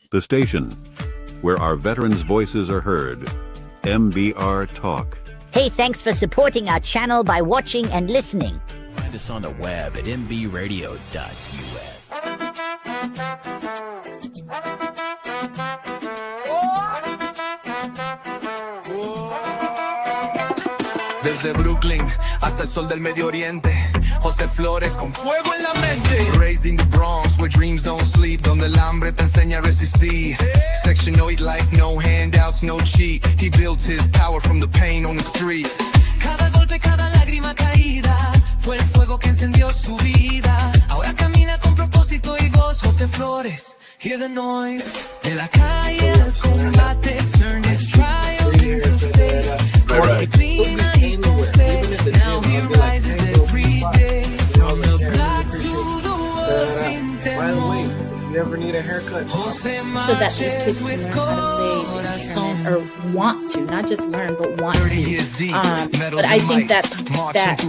The station where our veterans' voices are heard. MBR Talk. Hey, thanks for supporting our channel by watching and listening. Find us on the web at mbradio.us. Desde Brooklyn hasta el sol del Medio Oriente, José Flores con fuego en la mente. Raised in the Bronx where dreams don't sleep, donde el hambre te enseña a resistir. Section 8 life, no handouts, no cheat. He built his power from the pain on the street. Cada golpe, cada lágrima caída fue el fuego que encendió su vida. Ahora camina con propósito y voz. José Flores, hear the noise. De la calle al combate, turn his trials into faith. Disciplina y con fe. Now he rises every day. From the block to the world sin temor. You ever need a haircut? So that these kids can learn how to play instruments or want to, not just learn, but want to. But I think that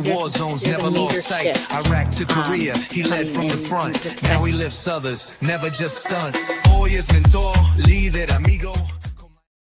there's a major shift. Iraq to Korea, he led from the front. Now he lifts others, never just stunts. Hoy es mentor, líder, amigo.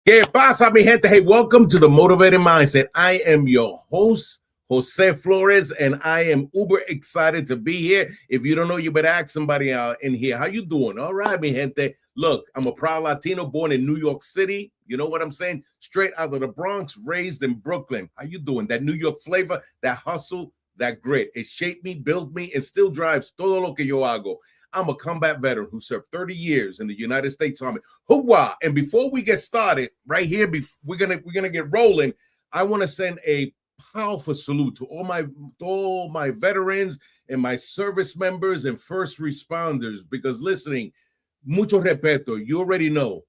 ¿Qué pasa, mi gente? Hey, welcome to the Motivated Mindset. I am your host, Jose Flores, and I am uber excited to be here. If you don't know, you better ask somebody out in here. How you doing? All right, mi gente. Look, I'm a proud Latino born in New York City. You know what I'm saying? Straight out of the Bronx, raised in Brooklyn. How you doing? That New York flavor, that hustle, that grit. It shaped me, built me, and still drives todo lo que yo hago. I'm a combat veteran who served 30 years in the United States Army. Hoorah! And before we get started, right here, we're gonna get rolling. I want to send a powerful salute to all my veterans and my service members and first responders, because listening, mucho respeto. You already know.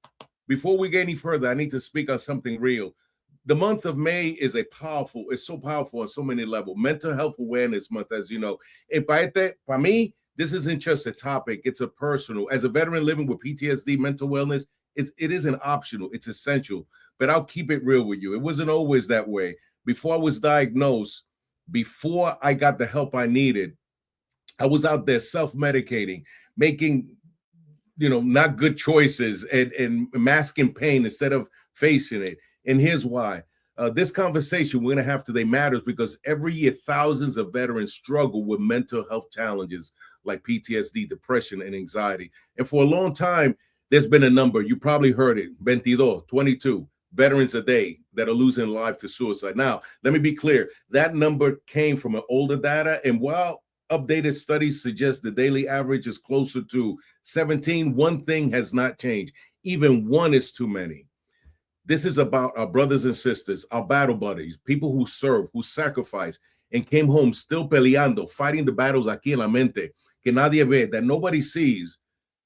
Before we get any further, I need to speak on something real. The month of May is it's so powerful on so many levels. Mental Health Awareness Month, as you know. And para me, this isn't just a topic, it's a personal. As a veteran living with PTSD, mental wellness, it isn't optional, it's essential. But I'll keep it real with you. It wasn't always that way. Before I was diagnosed, before I got the help I needed, I was out there self-medicating, making, not good choices and masking pain instead of facing it. And here's why. This conversation we're going to have today matters because every year, thousands of veterans struggle with mental health challenges like PTSD, depression, and anxiety. And for a long time, there's been a number. You probably heard it, 22 veterans a day that are losing life to suicide. Now, let me be clear. That number came from an older data. And while updated studies suggest the daily average is closer to 17, one thing has not changed. Even one is too many. This is about our brothers and sisters, our battle buddies, people who serve, who sacrifice, and came home still peleando, fighting the battles aquí en la mente, que nadie ve, that nobody sees.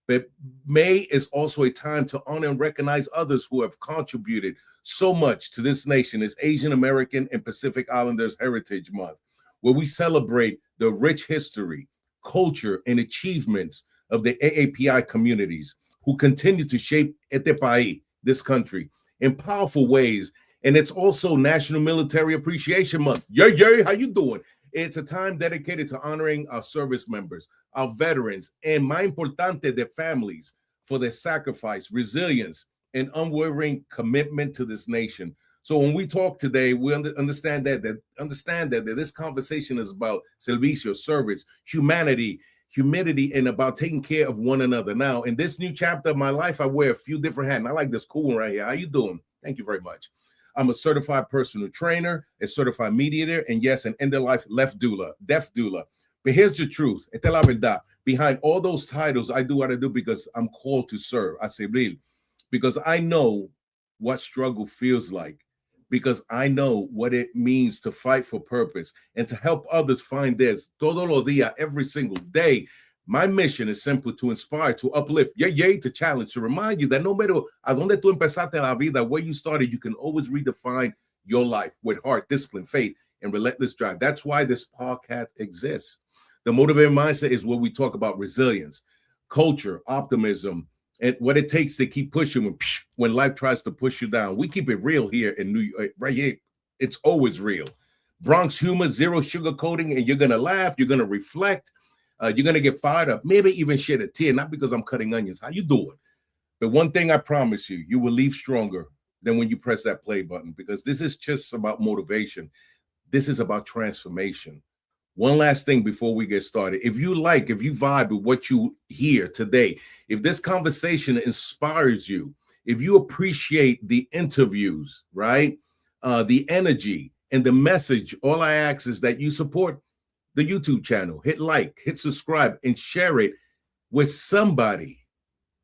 But May is also a time to honor and recognize others who have contributed so much to this nation. It's Asian American and Pacific Islanders Heritage Month, where we celebrate the rich history, culture, and achievements of the AAPI communities who continue to shape este país, this country, in powerful ways. And it's also National Military Appreciation Month. Yay, how you doing? It's a time dedicated to honoring our service members, our veterans, and más importante, their families for their sacrifice, resilience, and unwavering commitment to this nation. So when we talk today, we understand that this conversation is about servicio, service, humanity, and about taking care of one another. Now, in this new chapter of my life, I wear a few different hats. I like this cool one right here. How you doing? Thank you very much. I'm a certified personal trainer, a certified mediator, and yes, an end-of-life deaf doula. But here's the truth. Esta es la verdad. Behind all those titles, I do what I do because I'm called to serve. I say, really, because I know what struggle feels like, because I know what it means to fight for purpose and to help others find theirs todos los días, every single day. My mission is simple: to inspire, to uplift, to challenge, to remind you that no matter a donde tú empezaste la vida, where you started, you can always redefine your life with heart, discipline, faith, and relentless drive. That's why this podcast exists. The Motivated Mindset is where we talk about resilience, culture, optimism, and what it takes to keep pushing when life tries to push you down. We keep it real here in New York, right here. It's always real. Bronx humor, zero sugarcoating, and you're going to laugh, you're going to reflect. You're going to get fired up, maybe even shed a tear, not because I'm cutting onions. How you doing? But one thing I promise you, you will leave stronger than when you press that play button, because this is just about motivation. This is about transformation. One last thing before we get started. If you vibe with what you hear today, if this conversation inspires you, if you appreciate the interviews, right? The energy and the message, all I ask is that you support the YouTube channel, hit like, hit subscribe, and share it with somebody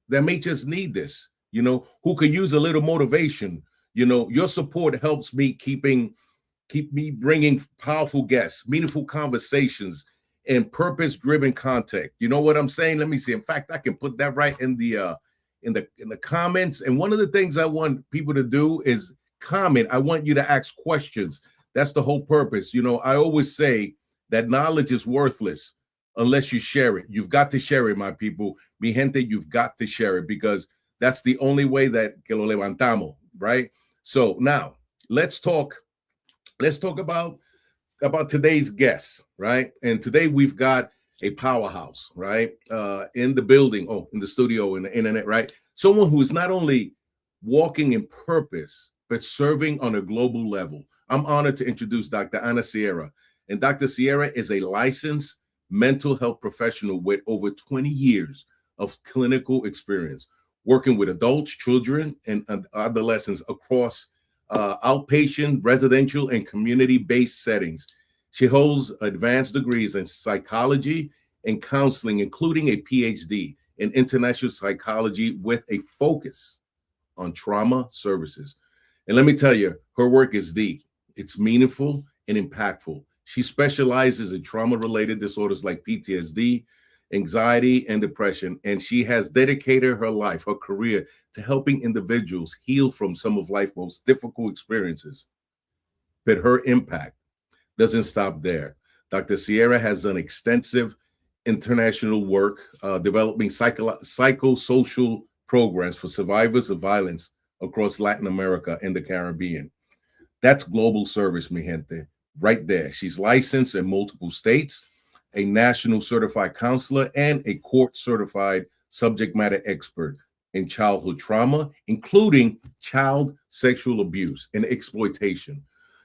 that may just need this, who could use a little motivation. Your support helps me keep me bringing powerful guests, meaningful conversations, and purpose-driven content. You know what I'm saying? Let me see. In fact, I can put that right in the comments. And one of the things I want people to do is comment. I want you to ask questions. That's the whole purpose. I always say that knowledge is worthless unless you share it. You've got to share it, my people. Mi gente, you've got to share it, because that's the only way that que lo levantamos, right? So now let's talk about today's guest, right? And today we've got a powerhouse, right? In the building, in the studio, in the internet, right? Someone who is not only walking in purpose, but serving on a global level. I'm honored to introduce Dr. Ana Sierra. And Dr. Sierra is a licensed mental health professional with over 20 years of clinical experience, working with adults, children, and adolescents across outpatient, residential, and community-based settings. She holds advanced degrees in psychology and counseling, including a PhD in international psychology with a focus on trauma services. And let me tell you, her work is deep. It's meaningful and impactful. She specializes in trauma-related disorders like PTSD, anxiety, and depression. And she has dedicated her life, her career, to helping individuals heal from some of life's most difficult experiences. But her impact doesn't stop there. Dr. Sierra has done extensive international work developing psychosocial programs for survivors of violence across Latin America and the Caribbean. That's global service, mi gente, right there. She's licensed in multiple states, a national certified counselor, and a court-certified subject matter expert in childhood trauma, including child sexual abuse and exploitation.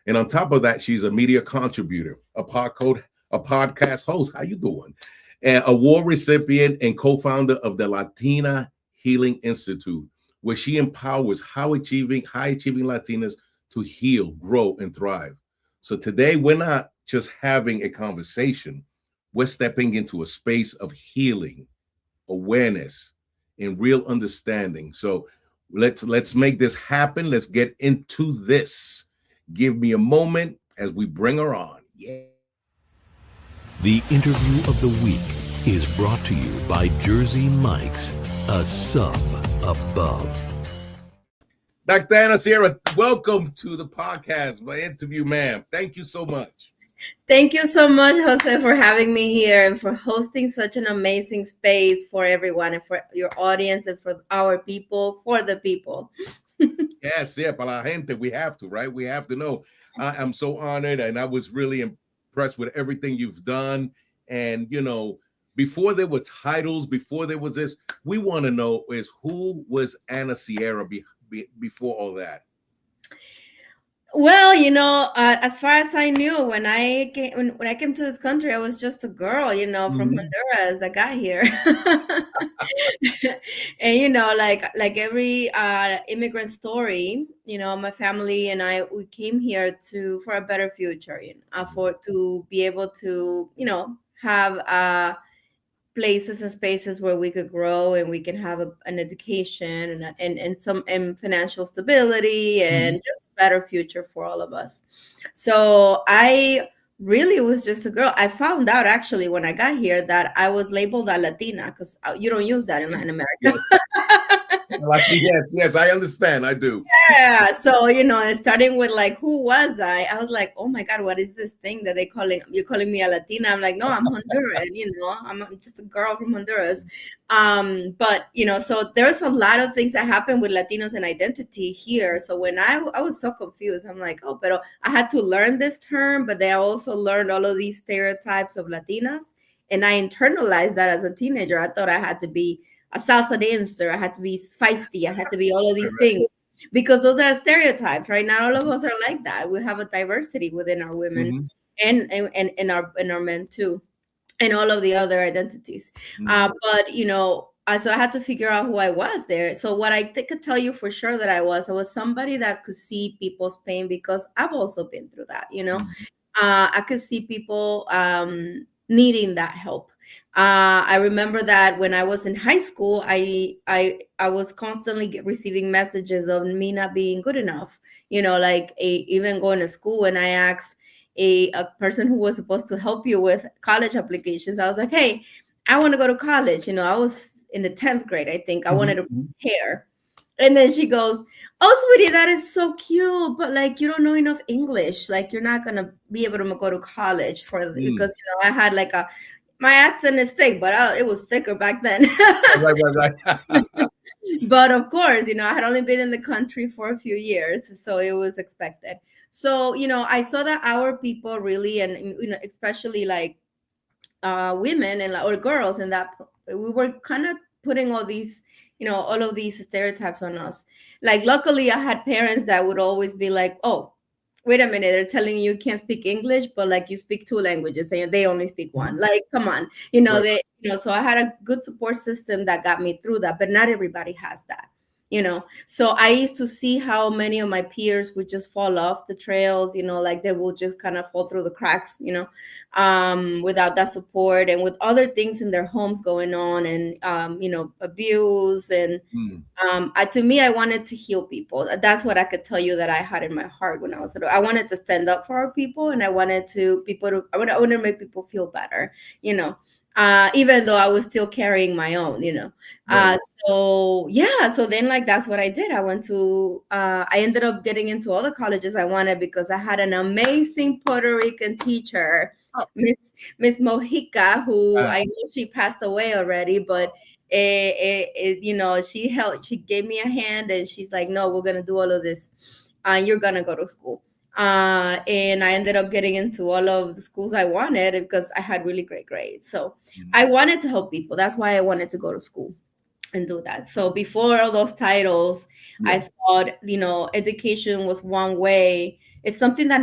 And on top of that, she's a media contributor, a podcast host. How you doing? An award recipient and co-founder of the Latina Healing Institute, where she empowers high-achieving Latinas to heal, grow, and thrive. So today, we're not just having a conversation. We're stepping into a space of healing, awareness, and real understanding. So let's make this happen. Let's get into this. Give me a moment as we bring her on. Yeah. The interview of the week is brought to you by Jersey Mike's, a sub above. Dr. Ana Sierra, welcome to the podcast, my interview, ma'am. Thank you so much. Thank you so much, Jose, for having me here and for hosting such an amazing space for everyone and for your audience and for our people, for the people. Yes, yeah, para la gente, we have to, right? We have to know. I'm so honored, and I was really impressed with everything you've done. And, before there were titles, before there was this, we want to know is who was Ana Sierra before all that? Well, as far as I knew, when I came to this country, I was just a girl, from Honduras that got here. And like every immigrant story, my family and we came here for a better future, to be able to, have places and spaces where we could grow and we can have an education and financial stability and just a better future for all of us. So I really was just a girl. I found out actually when I got here that I was labeled a Latina because you don't use that in Latin America. Yes, I understand. I do. Yeah. So, starting with like, who was I? I was like, oh my God, what is this thing that you're calling me a Latina? I'm like, no, I'm Honduran, I'm just a girl from Honduras. But, so there's a lot of things that happen with Latinos and identity here. So when I was so confused, I'm like, but I had to learn this term, but then I also learned all of these stereotypes of Latinas. And I internalized that as a teenager. I thought I had to be a salsa dancer. I had to be feisty. I had to be all of these things because those are stereotypes, right? Not all of us are like that. We have a diversity within our women and our men too, and all of the other identities. But so I had to figure out who I was there. So what I could tell you for sure that I was somebody that could see people's pain because I've also been through that. I could see people needing that help. I remember that when I was in high school, I was constantly receiving messages of me not being good enough. Like even going to school, and I asked a person who was supposed to help you with college applications. I was like, "Hey, I want to go to college." I was in the 10th grade, I think. I wanted to prepare. And then she goes, "Oh, sweetie, that is so cute, but like you don't know enough English. Like you're not gonna be able to go to college because I had like my accent is thick, but it was thicker back then." Right. But of course, I had only been in the country for a few years, so it was expected. So I saw that our people really, and especially like women and or girls, and that we were kind of putting all these all of these stereotypes on us. Like luckily I had parents that would always be like, "Oh, wait a minute, they're telling you can't speak English, but like you speak 2 languages and they only speak 1. Like come on." So I had a good support system that got me through that, but not everybody has that. So I used to see how many of my peers would just fall off the trails, like they will just kind of fall through the cracks, without that support and with other things in their homes going on, and abuse. And to me, I wanted to heal people. That's what I could tell you that I had in my heart when I was little. I wanted to stand up for our people, and I wanted I wanted to make people feel better, even though I was still carrying my own, Right. So then like that's what I did. I ended up getting into all the colleges I wanted because I had an amazing Puerto Rican teacher, Miss Mojica, who I know she passed away already, but she gave me a hand, and she's like, "No, we're gonna do all of this. You're gonna go to school." And I ended up getting into all of the schools I wanted because I had really great grades. So I wanted to help people. That's why I wanted to go to school and do that. So before all those titles, I thought, education was one way. It's something that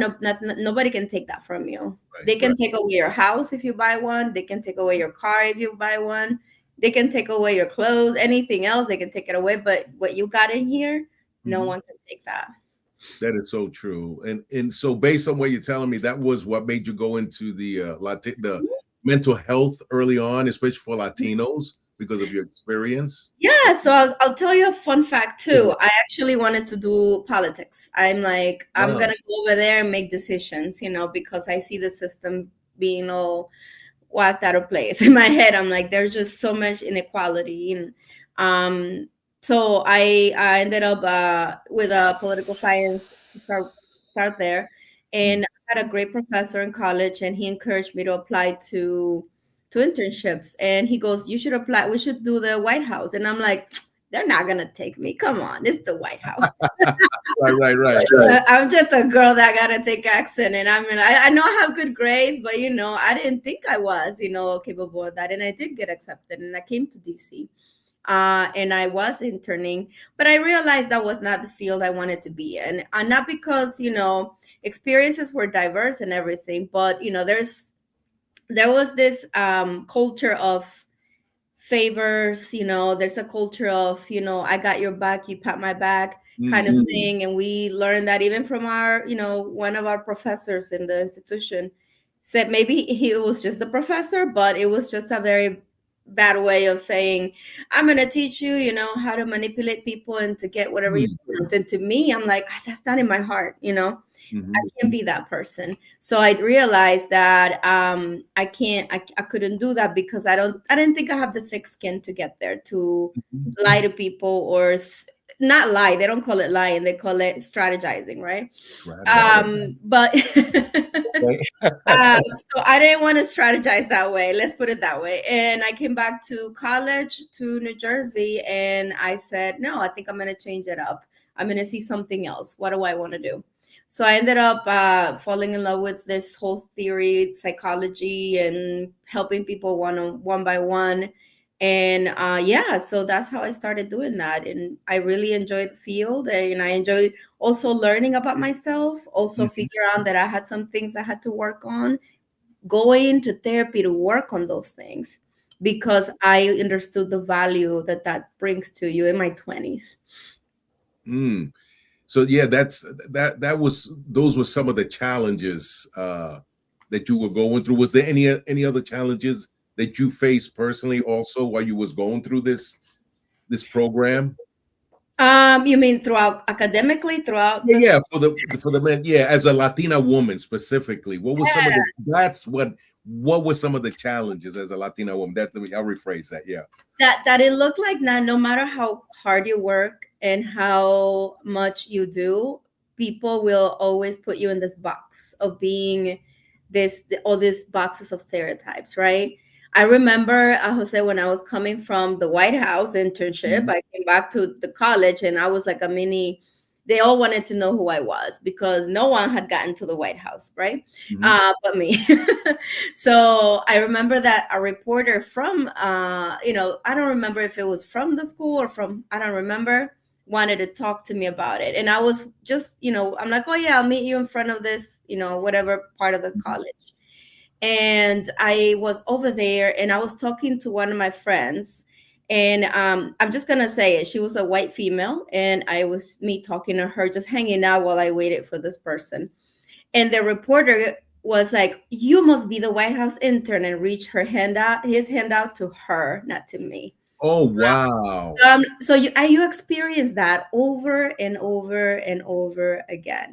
nobody can take that from you. They can take away your house if you buy one. They can take away your car if you buy one. They can take away your clothes, anything else, they can take it away. But what you got in here, no one can take that. That is so true. And so based on what you're telling me, that was what made you go into the mental health early on, especially for Latinos, because of your experience. Yeah, so I'll tell you a fun fact too. I actually wanted to do politics. I'm like, I'm gonna go over there and make decisions, because I see the system being all whacked out of place. In my head, I'm like, there's just so much inequality. And so I ended up with a political science to start there. And I had a great professor in college, and he encouraged me to apply to internships. And he goes, "You should apply. We should do the White House." And I'm like, "They're not gonna take me. Come on, it's the White House." Right. I'm just a girl that got a thick accent, and I know I have good grades, but I didn't think I was capable of that. And I did get accepted, and I came to DC. And I was interning, but I realized that was not the field I wanted to be in. And not because, experiences were diverse and everything, but, there was this culture of favors, there's a culture of, I got your back, you pat my back kind of thing. And we learned that even from our, one of our professors in the institution said maybe he was just the professor, but it was just a very bad way of saying, "I'm going to teach you, how to manipulate people and to get whatever you want." And to me, I'm like, that's not in my heart, I can't be that person. So I realized that I couldn't do that because I didn't think I have the thick skin to get there, to lie to people or not lie. They don't call it lying. They call it strategizing, right? But so I didn't want to strategize that way. Let's put it that way. And I came back to college to New Jersey, and I said, no, I think I'm going to change it up. I'm going to see something else. What do I want to do? So I ended up falling in love with this whole theory, psychology, and helping people one by one. And yeah, so that's how I started doing that. And I really enjoyed the field, and I enjoyed also learning about myself, also Mhm. figure out that I had some things I had to work on, going to therapy to work on those things, because I understood the value that that brings to you in my 20s. Mm. So yeah, that was those were some of the challenges that you were going through. Was there any other challenges that you faced personally also while you was going through this program? You mean throughout academically, throughout Yeah, the yeah, for the men, yeah, as a Latina woman specifically, what was some of the that's what were some of the challenges as a Latina woman? I'll rephrase that. Yeah. that it looked like that no matter how hard you work and how much you do, people will always put you in this box of being all these boxes of stereotypes, right? I remember, Jose, when I was coming from the White House internship, Mhm. I came back to the college and I was like a mini, they all wanted to know who I was because no one had gotten to the White House, right? Mhm. But me. So I remember that a reporter from, I don't remember if it was from the school or from, I don't remember, wanted to talk to me about it. And I was just, I'm like, oh yeah, I'll meet you in front of this, whatever part of the college. And I was over there and I was talking to one of my friends. And I'm just gonna say it. She was a white female, and I was me talking to her, just hanging out while I waited for this person. And the reporter was like, "You must be the White House intern," and reached his hand out to her, not to me. Oh wow. So you experience that over and over and over again,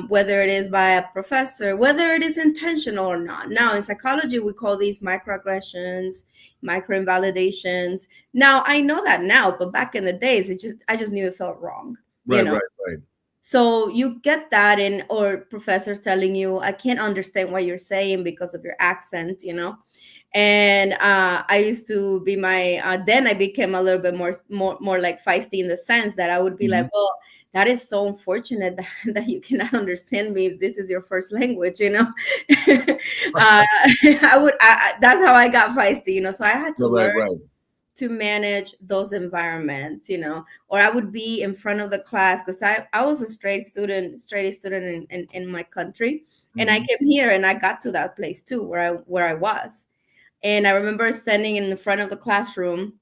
whether it is by a professor, whether it is intentional or not. Now in psychology, we call these microaggressions, microinvalidations. Now I know that now, but back in the days, I just knew it felt wrong, you Right, know. right, right. So you get that in, or professors telling you, I can't understand what you're saying because of your accent. And I used to be then I became a little bit more like feisty in the sense that I would be like, Mhm. well, that is so unfortunate that you cannot understand me. This is your first language. That's how I got feisty. So I had to Right, learn right. to manage those environments, or I would be in front of the class because I was a straight student in my country. And I Mhm. came here and I got to that place too where I was. And I remember standing in the front of the classroom,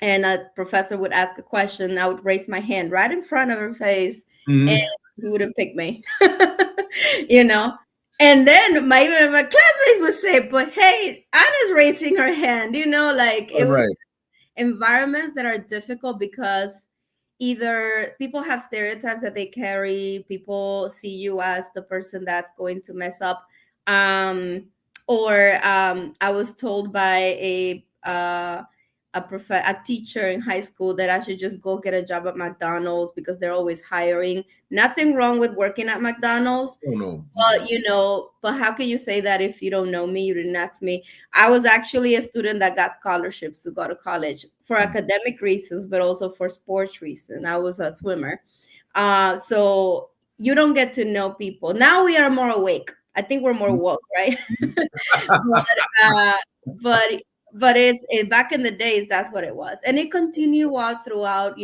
and a professor would ask a question. I would raise my hand right in front of her face, and Mhm. he wouldn't pick me. you know. And then my classmates would say, "But hey, Anna's raising her hand." Like Right, it was right. environments that are difficult because either people have stereotypes that they carry, people see you as the person that's going to mess up, um, or I was told by a teacher in high school that I should just go get a job at McDonald's because they're always hiring. Nothing wrong with working at McDonald's, Oh no. but but how can you say that if you don't know me, you didn't ask me? I was actually a student that got scholarships to go to college for Mhm. academic reasons, but also for sports reasons. I was a swimmer. So you don't get to know people. Now we are more awake. I think we're more woke, right? Mhm. but uh, but back in the days, that's what it was, and it continued out throughout.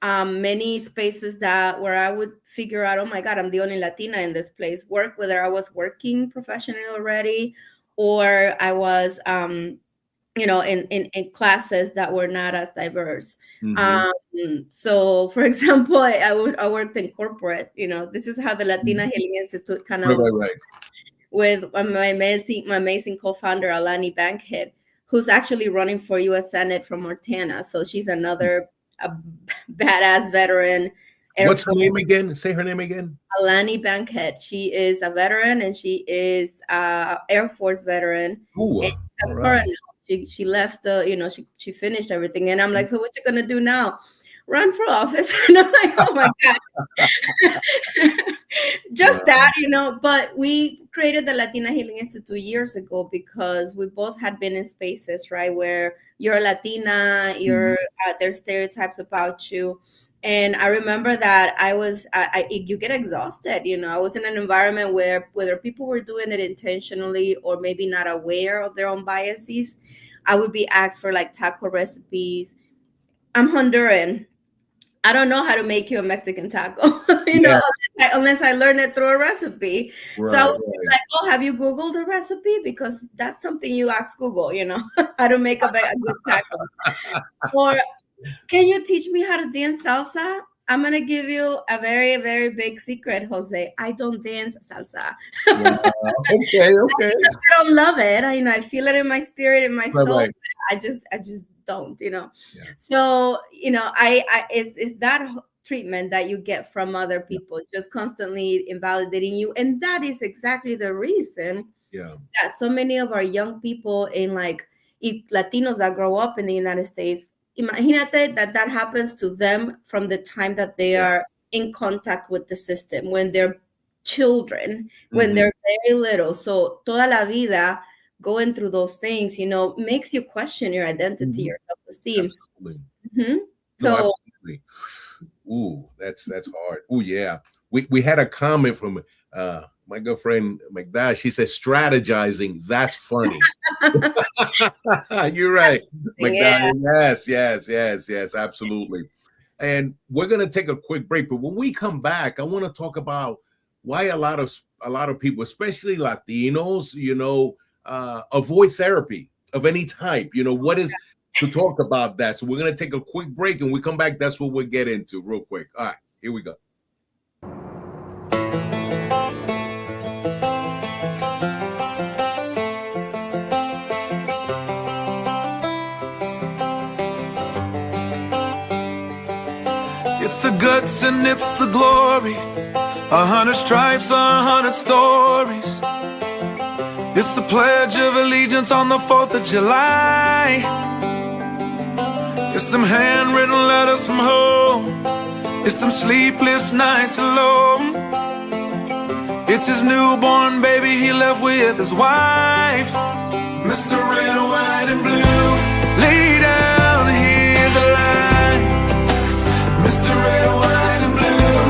Many spaces where I would figure out, oh my God, I'm the only Latina in this place. Whether I was working professionally already, or I was, in classes that were not as diverse. Mhm. Um, so, for example, I worked in corporate. This is how the Latina Healing Institute kind Right, of right, looked, right. with my amazing co-founder Alani Bankhead, who's actually running for U.S. Senate from Montana. So she's another a badass veteran Air What's her Force. name again? Say her name again. Alani Bankhead. She is a veteran, and she is Air Force veteran, Ooh, and she's all a right. colonel. She left she finished everything, and I'm like, so what you gonna do now? Run for office? And I'm like, oh my God. Just Wow. that. But we created the Latina Healing Institute years ago because we both had been in spaces, right, where you're Latina, Mhm. there's stereotypes about you. And I remember that you get exhausted. I was in an environment where whether people were doing it intentionally or maybe not aware of their own biases, I would be asked for like taco recipes. I'm Honduran. I don't know how to make you a Mexican taco, unless I learn it through a recipe. Right, So I was like, oh, have you Googled a recipe? Because that's something you ask Google, how to make a good taco. Or can you teach me how to dance salsa? I'm going to give you a very, very big secret, Jose. I don't dance salsa. Okay. I don't love it. I feel it in my spirit, in my soul. Right. I just don't, So, it's that treatment that you get from other people, just constantly invalidating you. And that is exactly the reason that so many of our young people in Latinos that grow up in the United States, imagínate that happens to them from the time that they are in contact with the system, when they're children, when they're very little. So toda la vida going through those things, makes you question your identity, your self-esteem. So, absolutely. Ooh, that's hard. Ooh, yeah. We had a comment from my girlfriend McDowell. She said, strategizing, that's funny. You're right, McDowell. Yes, absolutely. And we're gonna take a quick break, but when we come back, I want to talk about why a lot of people, especially Latinos, avoid therapy of any type. What is to talk about that? So we're gonna take a quick break, and we come back. That's what we'll get into real quick. All right, here we go. It's the guts and it's the glory. 100 stripes, 100 stories. It's the Pledge of Allegiance on the 4th of July. It's them handwritten letters from home. It's them sleepless nights alone. It's his newborn baby he left with his wife. Mr. Red, White, and Blue, lay down, here's a line. Mr. Red, White, and Blue,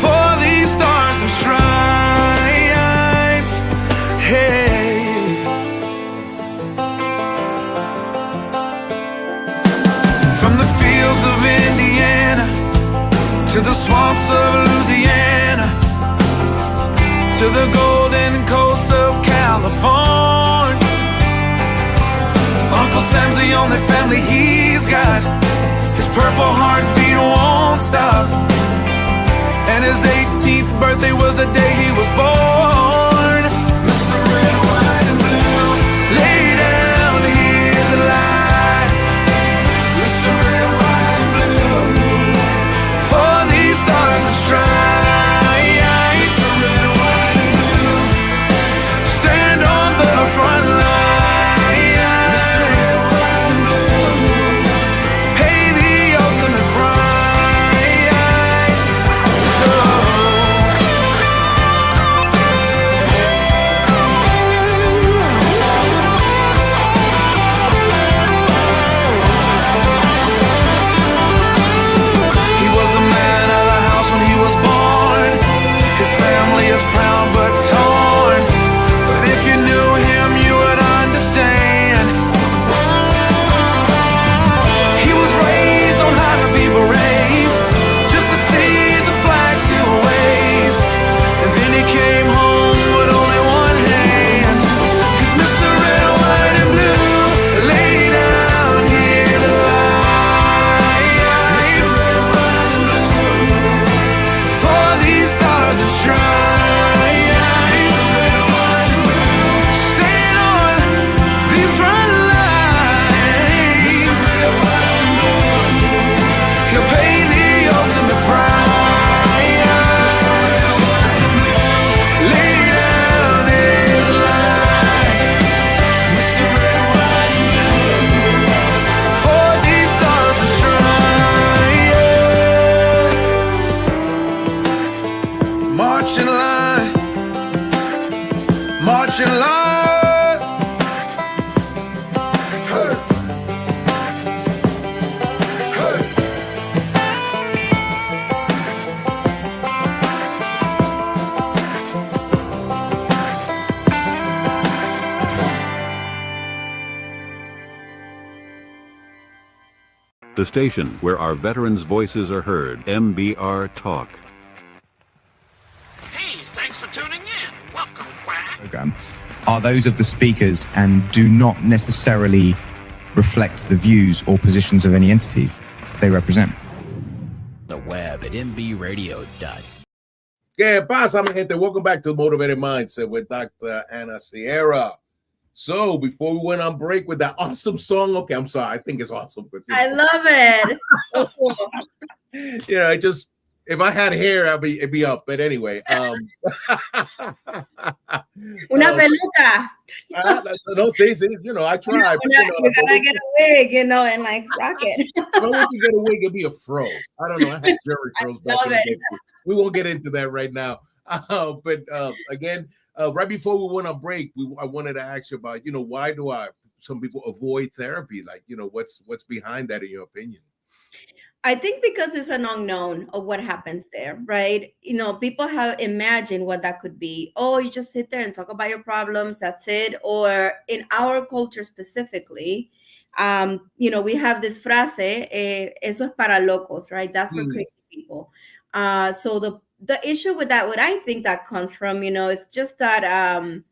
for these stars and stripes. Hey, from the fields of Indiana to the swamps of Louisiana, to the golden coast of California, Uncle Sam's the only family he's got. His purple heartbeat won't stop, and his 18th birthday was the day he was born. Mr. Red, White, and Blue, lay down, here's the light. Mr. Red, White, and Blue, for these stars and stripes. Mr. Red, White, and Blue, stand on the front line. Mr. Red, White, and Blue, pay the ultimate price. Oh. He was the man of the house when he was born. His family is proud but torn. But if you knew him, you would understand. He was raised on how to be brave, just to see the flag still wave. And then he came home with only one hand. 'Cause Mr. Red, White, and Blue, lay down here to lie. Mr. Red, White, and Blue, for these stars and stripes. Mr. Red, White, and Blue, stand on these front lines. Mr. Red, White, and Blue, he'll pay the ultimate price. Mr. Red, White, and Blue, lay down his life. Mr. Red, White, and Blue, for these stars and stripes. March in line, march in line. Hey. Hey. The station where our veterans' voices are heard. MBR Talk. Hey, thanks for tuning in. Welcome, Quack. Program are those of the speakers and do not necessarily reflect the views or positions of any entities they represent. The web at mbradio.com. ¿Qué pasa, mi gente? Welcome back to Motivated Mindset with Dr. Ana Sierra. So, before we went on break with that awesome song, okay, I'm sorry, I think it's awesome. But, I love it. So cool. it just, if I had hair, it'd be up. But anyway, Una peluca. No, see, I tried. You gotta get a wig, and like rock it. If I went to get a wig, it'd be a fro. I don't know. I had Jerry curls back in the day. We won't get into that right now. But again, right before we went on break, I wanted to ask you about, why do some people avoid therapy? Like, what's behind that in your opinion? I think because it's an unknown of what happens there, right? People have imagined what that could be. Oh, you just sit there and talk about your problems. That's it. Or in our culture specifically, we have this frase, eso es para locos, right? That's for crazy people. So the issue with that, what I think that comes from, it's just that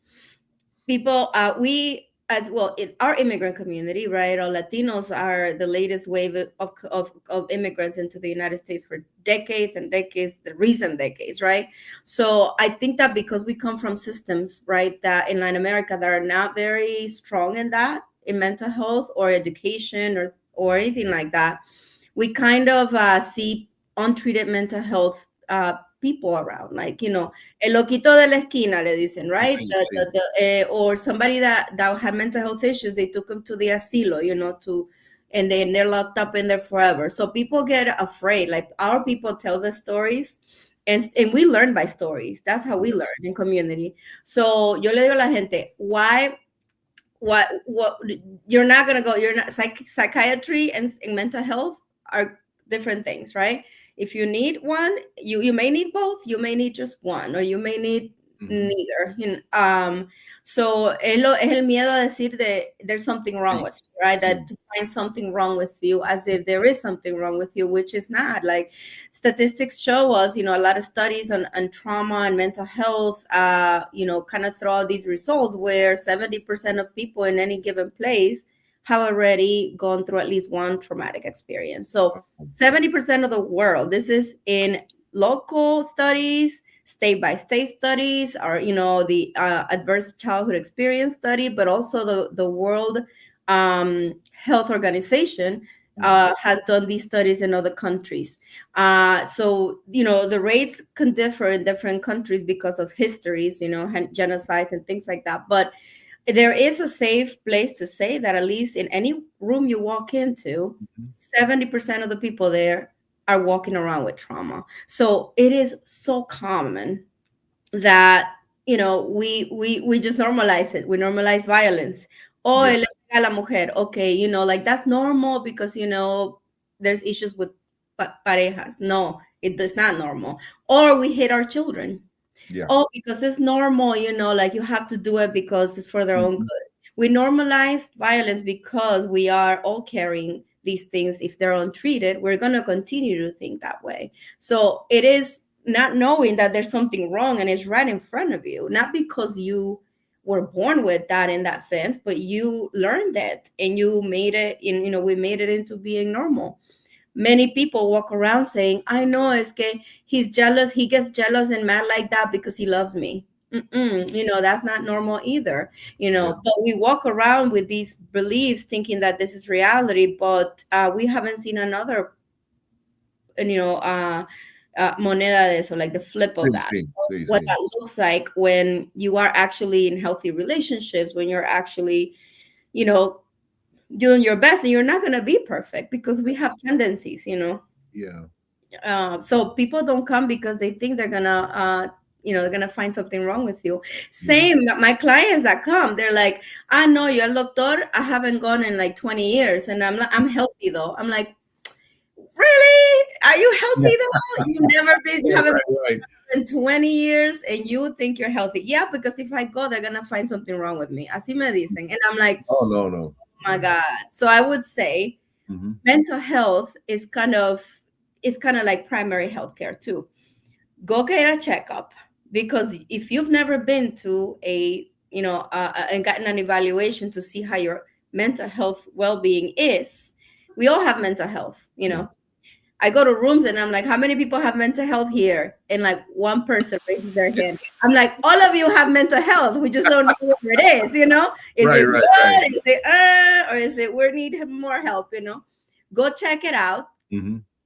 people, we as well in our immigrant community, right? Our Latinos are the latest wave of immigrants into the United States for decades and decades, the recent decades, right? So I think that because we come from systems, right, that in Latin America that are not very strong in that, in mental health or education or anything like that, we kind of see untreated mental health people around, like, el loquito de la esquina, le dicen, right? Or somebody that had mental health issues, they took them to the asilo, and then they're locked up in there forever. So people get afraid. Like, our people tell the stories, and we learn by stories. That's how we learn in community. So yo le digo a la gente, why? What you're not gonna go? You're not psychiatry and mental health are different things, right? If you need one, you may need both. You may need just one, or you may need neither. So es el miedo a decir there's something wrong with you, right? That to find something wrong with you, as if there is something wrong with you, which is not. Like, statistics show us, a lot of studies on trauma and mental health, kind of throw out these results where 70% of people in any given place have already gone through at least one traumatic experience. So 70% of the world, this is in local studies, state-by-state studies, or, the adverse childhood experience study, but also the World Health Organization has done these studies in other countries. So, the rates can differ in different countries because of histories, genocides and things like that. But there is a safe place to say that at least in any room you walk into, 70% of the people there are walking around with trauma. So it is so common that, we just normalize it. We normalize violence. Oh, él le pega a la mujer. Okay, like that's normal because, there's issues with parejas. No, it's not normal. Or we hit our children. Yeah. Oh, because it's normal, like you have to do it because it's for their own good. We normalize violence because we are all carrying these things. If they're untreated, we're going to continue to think that way. So it is not knowing that there's something wrong and it's right in front of you, not because you were born with that in that sense, but you learned that and you made it in, we made it into being normal. Many people walk around saying, I know es que he's jealous. He gets jealous and mad like that because he loves me. That's not normal either. But we walk around with these beliefs thinking that this is reality, but we haven't seen another, moneda de eso, like the flip of that. What that looks like when you are actually in healthy relationships, when you're actually, doing your best, and you're not going to be perfect because we have tendencies, so people don't come because they think they're gonna they're gonna find something wrong with you. Same, my clients that come, they're like, I know you're a doctor, I haven't gone in like 20 years and I'm healthy though. I'm like, really? Are you healthy though? You've never been, you haven't been in 20 years and you think you're healthy. Yeah, because if I go, they're gonna find something wrong with me. Así me dicen. And I'm like, oh no. My God. So I would say mental health is kind of like primary health care too. Go get a checkup, because if you've never been to a and gotten an evaluation to see how your mental health well-being is, we all have mental health. I go to rooms and I'm like, how many people have mental health here? And like one person raises their hand. I'm like, all of you have mental health. We just don't know what it is, Is it good? Right. Is it or is it we need more help, Go check it out.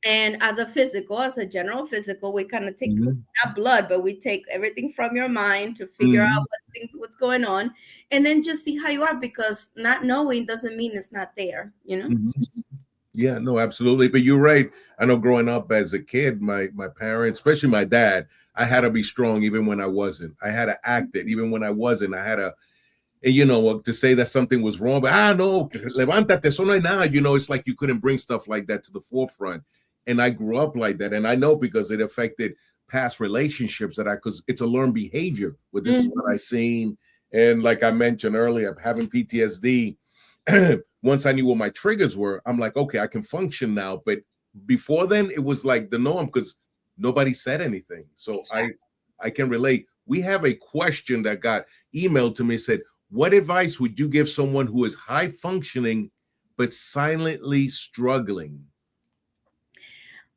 And as a general physical, we kind of take not blood, but we take everything from your mind to figure out what's going on, and then just see how you are, because not knowing doesn't mean it's not there, Yeah, no, absolutely. But you're right. I know growing up as a kid, my parents, especially my dad, I had to be strong even when I wasn't. I had to act it even when I wasn't. I had to, and to say that something was wrong, but no, levántate, eso no hay nada. It's like you couldn't bring stuff like that to the forefront. And I grew up like that. And I know because it affected past relationships because it's a learned behavior. But this is what I seen. And like I mentioned earlier, having PTSD, once I knew what my triggers were, I'm like, okay, I can function now. But before then, it was like the norm because nobody said anything. So I can relate. We have a question that got emailed to me, said, what advice would you give someone who is high functioning but silently struggling?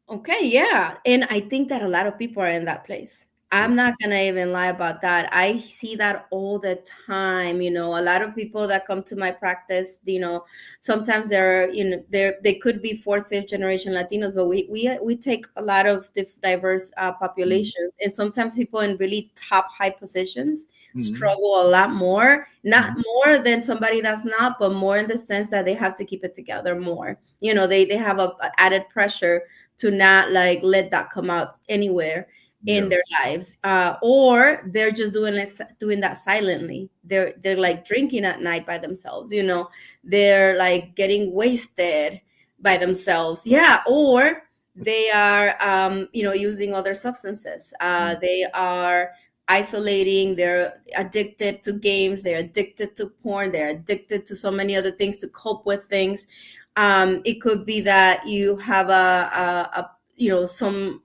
Okay, yeah. And I think that a lot of people are in that place. I'm not going to even lie about that. I see that all the time. A lot of people that come to my practice, sometimes they could be fourth, fifth generation Latinos, but we take a lot of diverse populations. And sometimes people in really top high positions struggle a lot more, not more than somebody that's not, but more in the sense that they have to keep it together more. They have a added pressure to not like let that come out anywhere in their lives, or they're just doing that silently. They're like drinking at night by themselves, they're like getting wasted by themselves, or they are using other substances. They are isolating, they're addicted to games, they're addicted to porn, they're addicted to so many other things to cope with things. It could be that you have some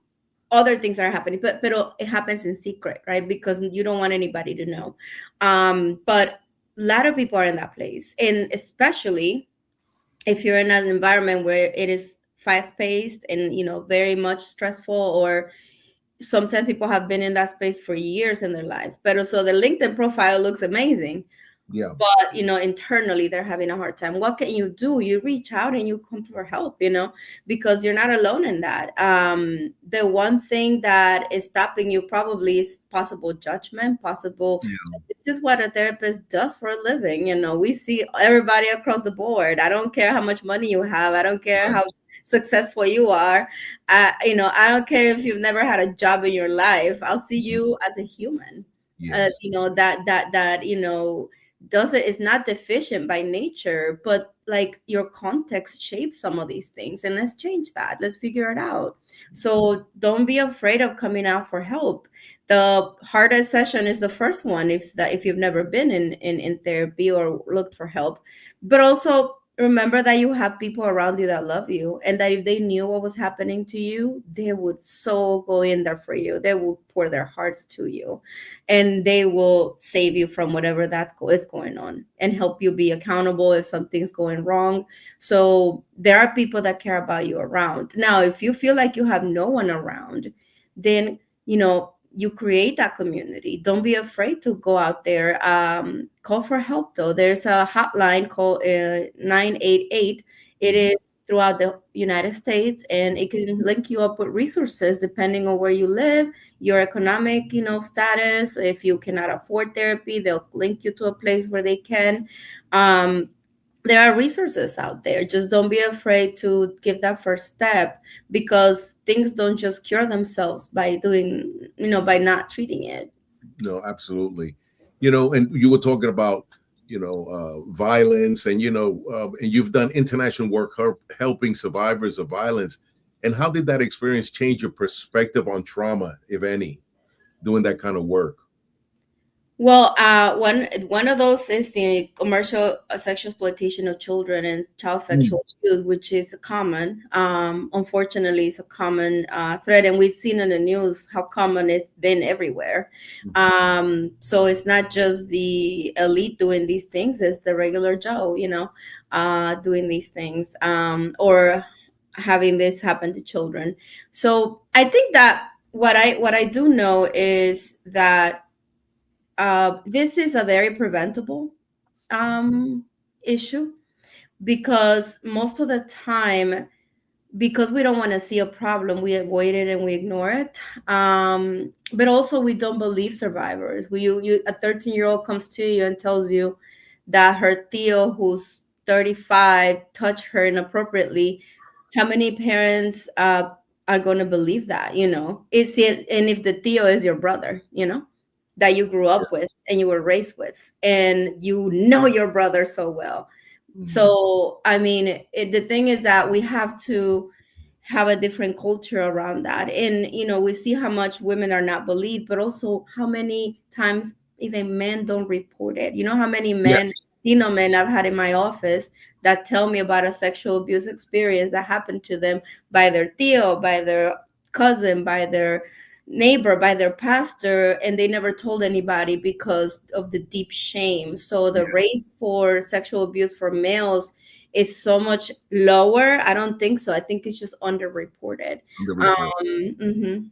other things that are happening, but it happens in secret, right? Because you don't want anybody to know. But a lot of people are in that place, and especially if you're in an environment where it is fast-paced and very much stressful, or sometimes people have been in that space for years in their lives. But also the LinkedIn profile looks amazing. Yeah. But, internally they're having a hard time. What can you do? You reach out and you come for help, because you're not alone in that. The one thing that is stopping you probably is possible judgment, this is what a therapist does for a living. We see everybody across the board. I don't care how much money you have. I don't care how successful you are. I don't care if you've never had a job in your life. I'll see you as a human. Yes. Is not deficient by nature, but like your context shapes some of these things, and let's change that. Let's figure it out. So don't be afraid of coming out for help. The hardest session is the first one if you've never been in therapy or looked for help. But also remember that you have people around you that love you, and that if they knew what was happening to you, they would so go in there for you. They will pour their hearts to you, and they will save you from whatever is going on and help you be accountable if something's going wrong. So there are people that care about you around. Now, if you feel like you have no one around, then, you create that community. Don't be afraid to go out there. Call for help, though. There's a hotline called 988. It is throughout the United States, and it can link you up with resources depending on where you live, your economic, status. If you cannot afford therapy, they'll link you to a place where they can. There are resources out there. Just don't be afraid to give that first step, because things don't just cure themselves by by not treating it. No, absolutely. And you were talking about, violence, and, and you've done international work helping survivors of violence. And how did that experience change your perspective on trauma, if any, doing that kind of work? Well, one of those is the commercial sexual exploitation of children and child Mm. sexual abuse, which is common. Unfortunately, it's a common threat, and we've seen in the news how common it's been everywhere. So it's not just the elite doing these things; it's the regular Joe, doing these things, or having this happen to children. So I think that what I do know is that this is a very preventable issue, because most of the time, because we don't want to see a problem, we avoid it and we ignore it. But also, we don't believe survivors. A 13-year-old comes to you and tells you that her tío, who's 35, touched her inappropriately. How many parents are going to believe that? If the tío is your brother, that you grew up with and you were raised with, and you know your brother so well. So, I mean, the thing is that we have to have a different culture around that. And, we see how much women are not believed, but also how many times even men don't report it. You know how many men, Yes. men I've had in my office that tell me about a sexual abuse experience that happened to them by their tío, by their cousin, by their neighbor, by their pastor, and they never told anybody because of the deep shame. So the rate for sexual abuse for males is so much lower. I don't think so. I think it's just underreported. Underreported. Mhm.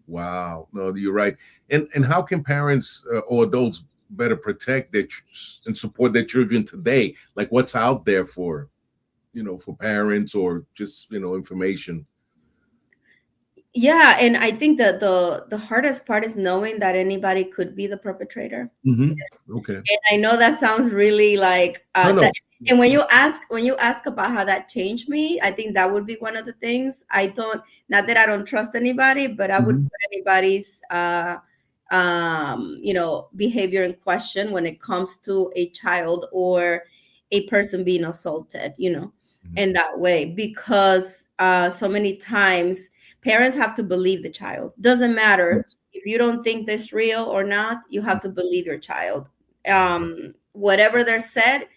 Wow. No, you're right. And how can parents or adults better protect and support their children today? Like what's out there for, for parents or just, information? Yeah, and I think that the hardest part is knowing that anybody could be the perpetrator. Okay. And I know that sounds really like No, no. that. And when you ask about how that changed me, I think that would be one of the things. Not that I don't trust anybody, but I would Mhm. put anybody's behavior in question when it comes to a child or a person being assaulted, Mhm. in that way, because so many times parents have to believe the child. Doesn't matter Yes. if you don't think this real or not, you have to believe your child. Whatever they're said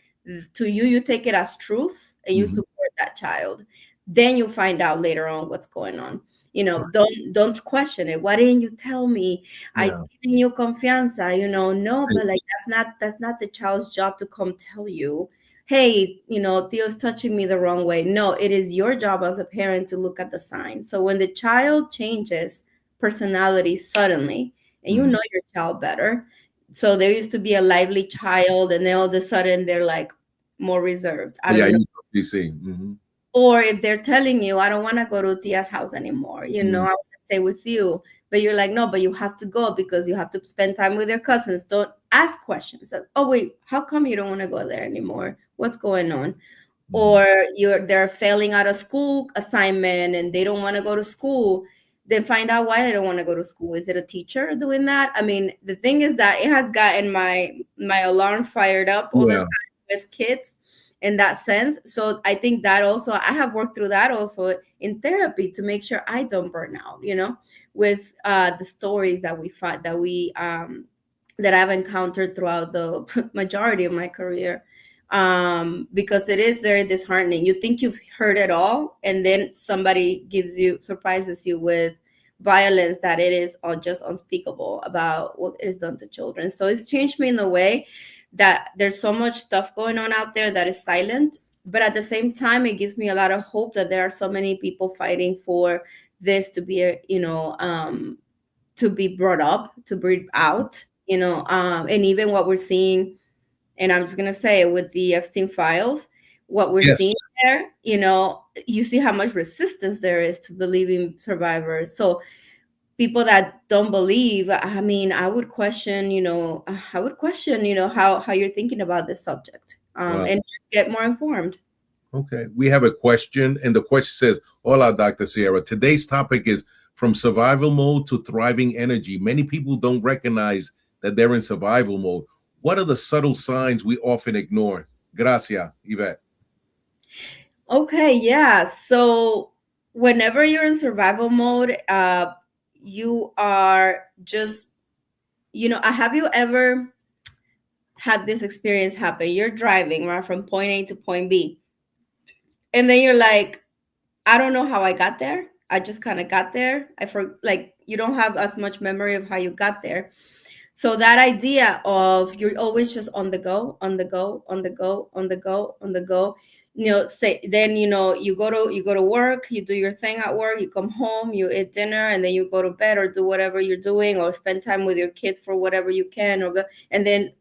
to you, you take it as truth and you Mhm. support that child. Then you find out later on what's going on. Right. Don't question it. Why didn't you tell me? I Yeah. giving you confianza, no, Right. but like that's not the child's job to come tell you, hey, Theo's touching me the wrong way. No, it is your job as a parent to look at the signs. So when the child changes personality suddenly, and you Mhm. know your child better, so there used to be a lively child, and then all of a sudden they're like more reserved. I Yeah, don't know. you see. Mhm. Or if they're telling you, I don't want to go to Tia's house anymore, Mhm. I want to stay with you. But you're like, no, but you have to go because you have to spend time with your cousins. Don't ask questions. Like, oh, wait, how come you don't want to go there anymore? What's going on? Mhm. Or they're failing out a school assignment and they don't want to go to school. Then find out why they don't want to go to school. Is it a teacher doing that? I mean, the thing is that it has gotten my alarms fired up all the Yeah. time with kids in that sense. So I think that also I have worked through that also in therapy to make sure I don't burn out, with the stories that we find that I've encountered throughout the majority of my career. Because it is very disheartening. You think you've heard it all, and then somebody surprises you with violence that it is just unspeakable about what is done to children. So it's changed me in a way that there's so much stuff going on out there that is silent, but at the same time, it gives me a lot of hope that there are so many people fighting for this to be, to be brought up, to breathe out, and even what we're seeing, and I'm just gonna say with the Epstein files, what we're Yes. seeing there, you see how much resistance there is to believing survivors. So people that don't believe, I mean, how you're thinking about this subject, Wow. and just get more informed. Okay. We have a question, and the question says, Hola, Dr. Sierra. Today's topic is from survival mode to thriving energy. Many people don't recognize that they're in survival mode. What are the subtle signs we often ignore? Gracias, Yvette. Okay, yeah. So whenever you're in survival mode, you are just have you ever had this experience happen? You're driving right from point A to point B, and then you're like, I don't know how I got there. I just kind of got there. You don't have as much memory of how you got there. So that idea of you're always just on the go, on the go, on the go, on the go, on the go. You go to work, you do your thing at work, you come home, you eat dinner, and then you go to bed or do whatever you're doing, or spend time with your kids for whatever you can, and then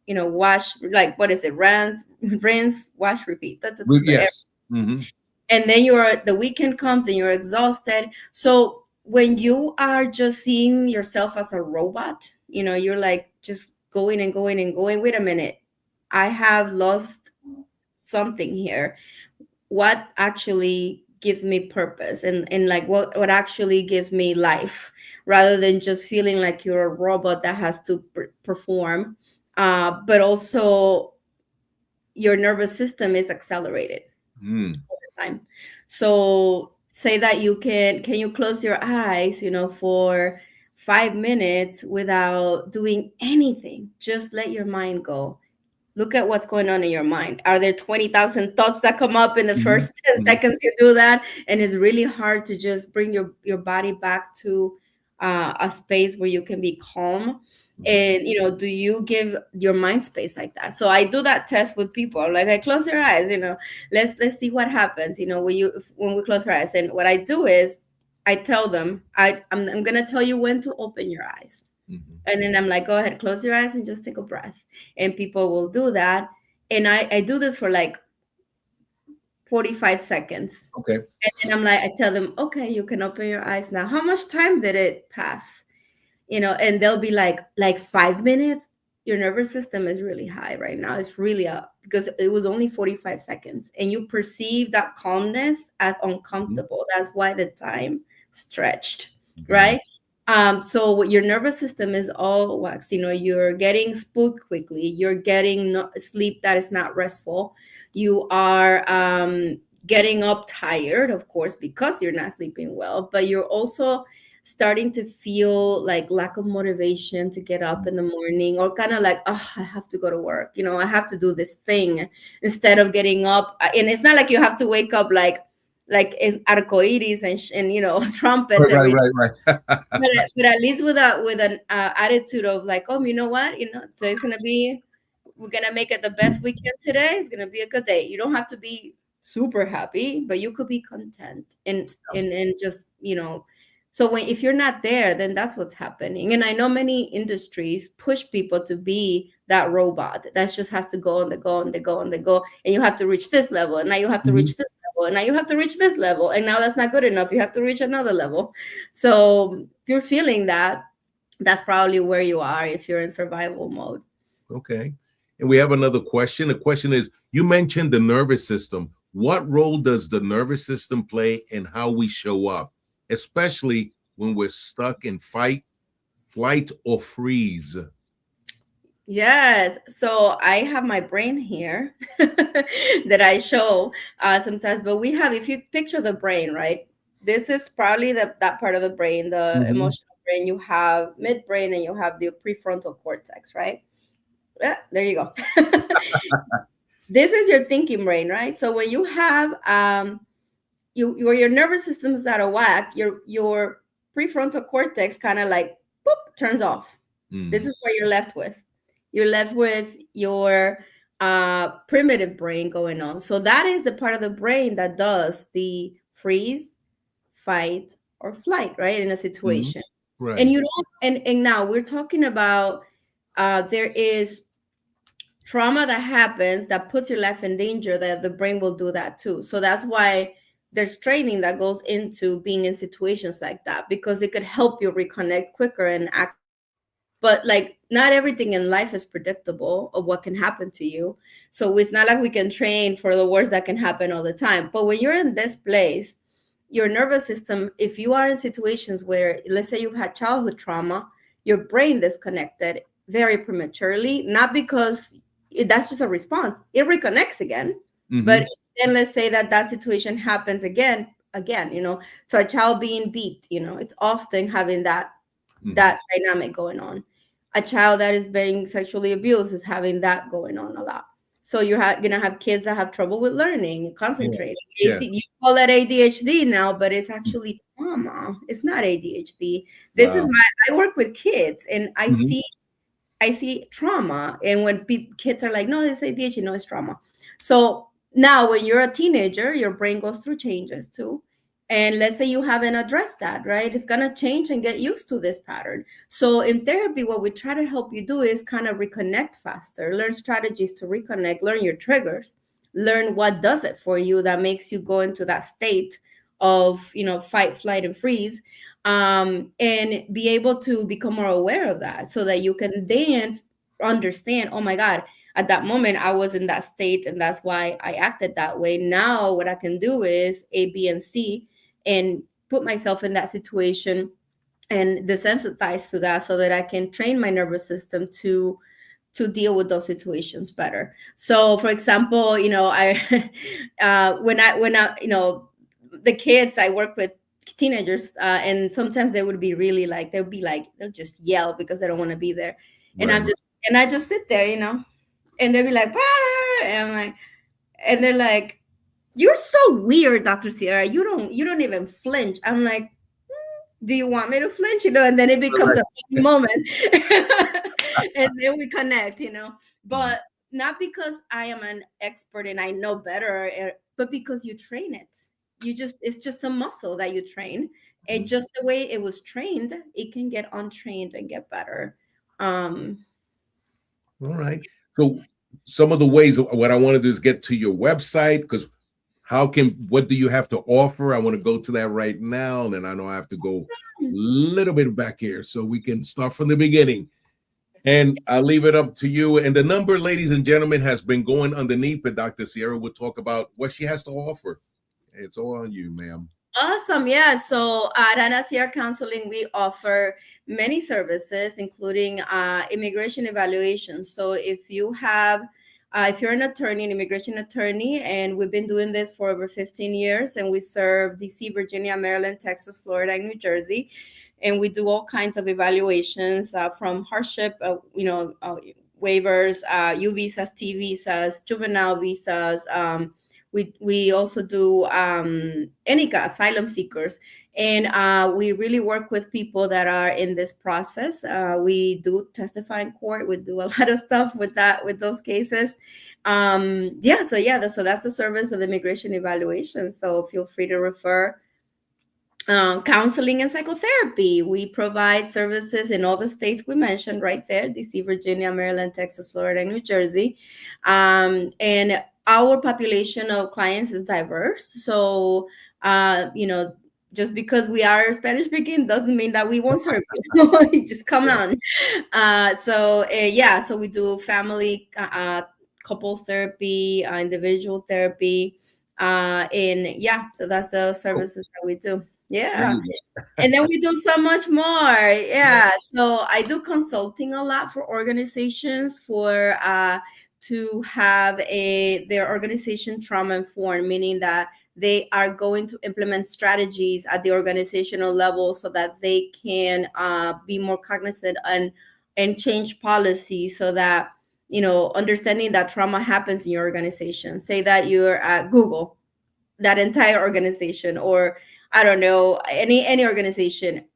wash, like, what is it? Rinse, wash, repeat. Yes. Mm-hmm. And then the weekend comes and you're exhausted. So when you are just seeing yourself as a robot, you're like just going and going and going. Wait a minute, I have lost something here. What actually gives me purpose, and like what actually gives me life, rather than just feeling like you're a robot that has to perform, but also your nervous system is accelerated all the time. So say that can you close your eyes, for 5 minutes without doing anything? Just let your mind go. Look at what's going on in your mind. Are there 20,000 thoughts that come up in the first 10 seconds you do that? And it's really hard to just bring your body back to a space where you can be calm. And, do you give your mind space like that? So I do that test with people. I'm like, I close your eyes, let's see what happens, when we close our eyes. And what I do is I tell them, I'm going to tell you when to open your eyes. And then I'm like, go ahead, close your eyes and just take a breath. And people will do that. And I do this for like 45 seconds. Okay. And then I'm like, I tell them, okay, you can open your eyes now. How much time did it pass? And they'll be like 5 minutes. Your nervous system is really high right now. It's really up because it was only 45 seconds. And you perceive that calmness as uncomfortable. That's why the time stretched, right? So your nervous system is all waxed. You're getting spooked quickly. You're getting sleep that is not restful. You are getting up tired, of course, because you're not sleeping well. But you're also starting to feel like lack of motivation to get up in the morning, or kind of like, oh, I have to go to work. I have to do this thing instead of getting up. And it's not like you have to wake up like arcoiris and trumpets. Right. but at least with an attitude of like, oh, you know what, today's we're gonna make it the best we can today. It's gonna be a good day. You don't have to be super happy, but you could be content and just So if you're not there, then that's what's happening. And I know many industries push people to be that robot that just has to go and go and go and go, and you have to reach this level, and now you have to reach this level, and now you have to reach this level, and now that's not good enough. You have to reach another level. So if you're feeling that, that's probably where you are if you're in survival mode. Okay. And we have another question. The question is, you mentioned the nervous system. What role does the nervous system play in how we show up, especially when we're stuck in fight, flight, or freeze? Yes. So I have my brain here that I show sometimes, but if you picture the brain, right? This is probably that part of the brain, the emotional brain. You have midbrain and you have the prefrontal cortex, right? Yeah, there you go. This is your thinking brain, right? So when you have your nervous system is out of whack, your prefrontal cortex kind of like boop, turns off. This is what you're left with. You're left with your primitive brain going on. So that is the part of the brain that does the freeze, fight, or flight, right? In a situation. Right. And you don't, and now we're talking about there is trauma that happens that puts your life in danger, that the brain will do that too. So that's why there's training that goes into being in situations like that, because it could help you reconnect quicker and act. But like, not everything in life is predictable of what can happen to you. So it's not like we can train for the worst that can happen all the time. But when you're in this place, your nervous system, if you are in situations where, let's say you've had childhood trauma, your brain disconnected very prematurely, not because that's just a response. It reconnects again. But then let's say that situation happens again, so a child being beat, it's often having that that dynamic going on. A child that is being sexually abused is having that going on a lot. So you're gonna have kids that have trouble with learning, concentrating. Yeah. You call it ADHD now, but it's actually trauma. It's not ADHD. This is I work with kids, and I see trauma. And when kids are like, no, it's ADHD, no, it's trauma. So now when you're a teenager, your brain goes through changes too. And let's say you haven't addressed that, right? It's going to change and get used to this pattern. So in therapy, what we try to help you do is kind of reconnect faster, learn strategies to reconnect, learn your triggers, learn what does it for you that makes you go into that state of, fight, flight, and freeze, and be able to become more aware of that so that you can then understand, oh my God, at that moment I was in that state and that's why I acted that way. Now what I can do is A, B, and C, and put myself in that situation and desensitize to that so that I can train my nervous system to deal with those situations better. So for example, I when I the kids I work with, teenagers, and sometimes they would be really like, they'll just yell because they don't want to be there. And I just sit there, and they'll be like, ah! And I'm like, and they're like, you're so weird, Dr. Sierra. You don't even flinch. I'm like, do you want me to flinch? And then it becomes a moment. And then we connect, but not because I am an expert and I know better, but because you train it. It's just a muscle that you train. And just the way it was trained, it can get untrained and get better. All right. So some of the ways, what I want to do is get to your website, because what do you have to offer? I want to go to that right now. And then I know I have to go a little bit back here so we can start from the beginning. And I'll leave it up to you. And the number, ladies and gentlemen, has been going underneath, but Dr. Sierra will talk about what she has to offer. It's all on you, ma'am. Awesome. Yeah. So at Ana Sierra Counseling, we offer many services, including immigration evaluations. So if you're an attorney, an immigration attorney, and we've been doing this for over 15 years, and we serve DC, Virginia, Maryland, Texas, Florida, and New Jersey. And we do all kinds of evaluations from hardship, waivers, U visas, T visas, juvenile visas. We also do asylum seekers. And we really work with people that are in this process. We do testify in court. We do a lot of stuff with those cases. So that's the service of immigration evaluation. So feel free to refer. Counseling and psychotherapy. We provide services in all the states we mentioned right there: DC, Virginia, Maryland, Texas, Florida, and New Jersey. And our population of clients is diverse. So, just because we are Spanish speaking doesn't mean that we won't serve you. Just come on. So we do family, couples therapy, individual therapy. So that's the services that we do. Yeah. And then we do so much more. Yeah. So I do consulting a lot for organizations to have their organization trauma informed, meaning that they are going to implement strategies at the organizational level so that they can be more cognizant and change policy so that, understanding that trauma happens in your organization. Say that you're at Google, that entire organization, or I don't know, any organization,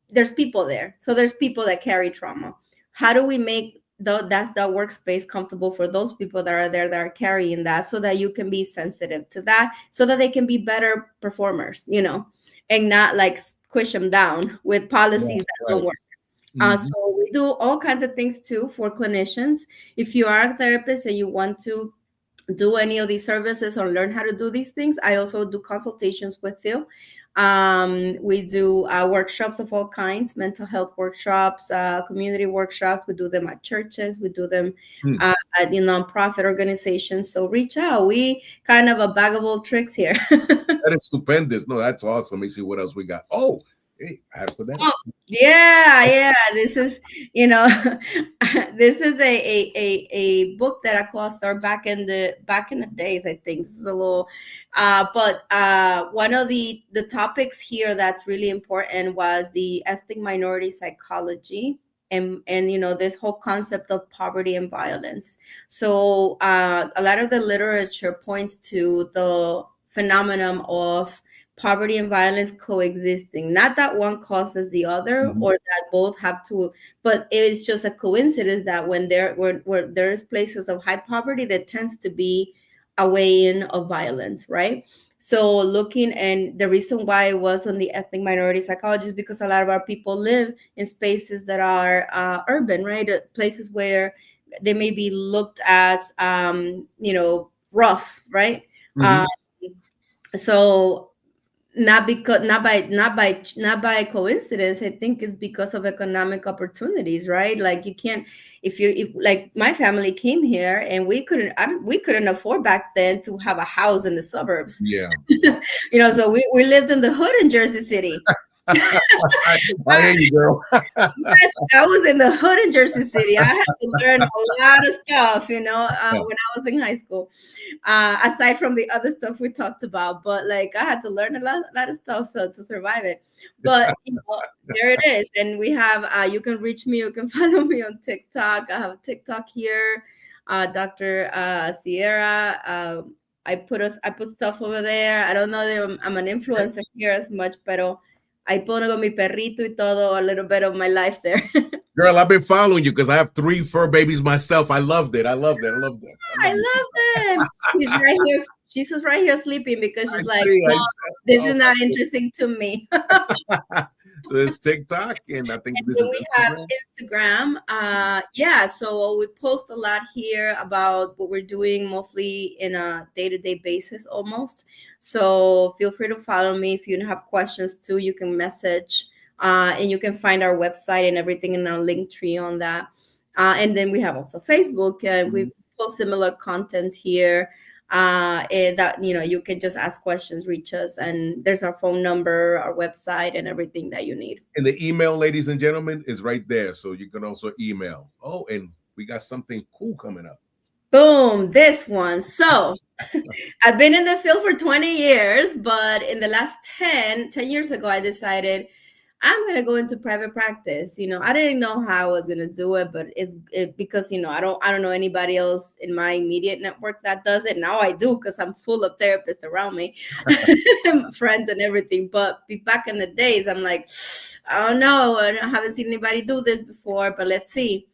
there's people there. So there's people that carry trauma. How do we make that workspace comfortable for those people that are there that are carrying that, so that you can be sensitive to that, so that they can be better performers, and not like squish them down with policies that don't work. So we do all kinds of things too for clinicians. If you are a therapist and you want to do any of these services or learn how to do these things, I also do consultations with you. We do workshops of all kinds, mental health workshops, community workshops. We do them at churches. We do them at nonprofit organizations. So reach out. We kind of a bag of old tricks here. That is stupendous. No, that's awesome. Let me see what else we got. Oh, Hey, I had to put that. Oh, yeah. This is, this is a book that I co-authored back in the days. I think this is a little, but one of the topics here that's really important was the ethnic minority psychology. And this whole concept of poverty and violence. So a lot of the literature points to the phenomenon of poverty and violence coexisting, not that one causes the other or that both have to, but it's just a coincidence that when there's places of high poverty, there tends to be a way in of violence, right? So looking, and the reason why it was on the ethnic minority psychology is because a lot of our people live in spaces that are urban, right? Places where they may be looked as rough, right? So not by coincidence, I think it's because of economic opportunities, right? Like you can't, if like my family came here and we couldn't afford back then to have a house in the suburbs. Yeah. So we lived in the hood in Jersey City. I hear you, girl. I was in the hood in Jersey City. I had to learn a lot of stuff, when I was in high school, aside from the other stuff we talked about. But like I had to learn a lot of stuff to survive it. But there it is. And we have, you can reach me. You can follow me on TikTok. I have a TikTok here, Dr. Sierra. I put stuff over there. I don't know that I'm an influencer here as much, pero I pongo mi perrito y todo, a little bit of my life there. Girl, I've been following you because I have 3 fur babies myself. I loved it. I love them. She's right here. She's just right here sleeping because she's this is not interesting to me. So it's TikTok, and I think this is we have Instagram. So we post a lot here about what we're doing, mostly in a day-to-day basis almost. So feel free to follow me. If you have questions too, you can message, and you can find our website and everything in our link tree on that. And then we have also Facebook, and we post similar content here. And that you can just ask questions, reach us, and there's our phone number, our website, and everything that you need. And the email, ladies and gentlemen, is right there, so you can also email. Oh, and we got something cool coming up. Boom, this one. So I've been in the field for 20 years, but in the last 10 years ago, I decided I'm going to go into private practice. I didn't know how I was going to do it, but it's because, I don't know anybody else in my immediate network that does it. Now I do, because I'm full of therapists around me, friends and everything. But back in the days, I'm like, I don't know. I haven't seen anybody do this before, but let's see.